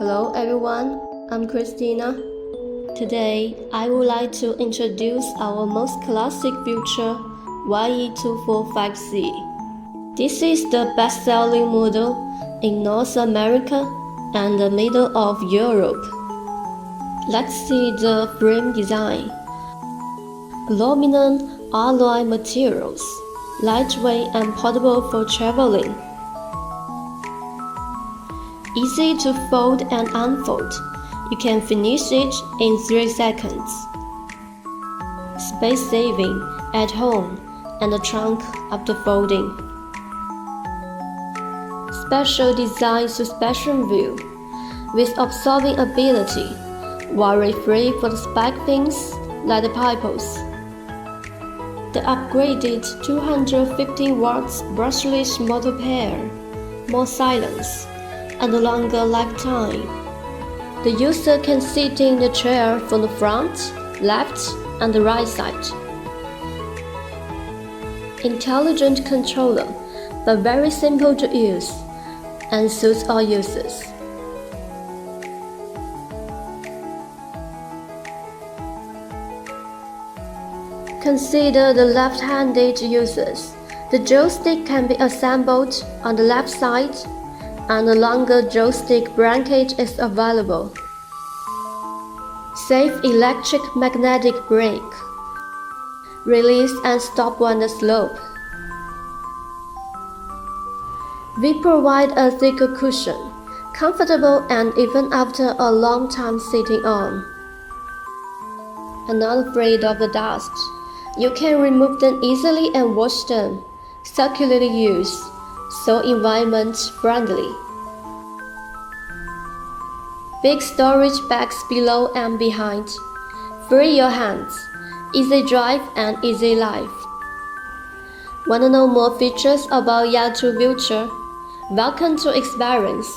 Hello everyone, I'm Christina. Today, I would like to introduce our most classic feature, YE245C. This is the best-selling model in North America and the middle of Europe. Let's see the frame design. Aluminum alloy materials, lightweight and portable for traveling. Easy to fold and unfold. You can finish it in 3 seconds. Space saving at home and the trunk after folding. Special design suspension wheel with absorbing ability, worry-free for the spike things like the pebbles. The upgraded 250 watts brushless motor pair, more silence, and a longer lifetime. The user can sit in the chair from the front, left, and the right side. Intelligent controller, but very simple to use, and suits all users. Consider the left-handed users. The joystick can be assembled on the left side, and a longer joystick bracket is available. Safe electric magnetic brake. Release and stop on the slope. We provide a thicker cushion, comfortable and even after a long time sitting on. And not afraid of the dust. You can remove them easily and wash them. Circularly used, so environment friendly. Big storage bags below and behind. Free your hands. Easy drive and easy life. Wanna know more features about YATTLL Future? Welcome to experience.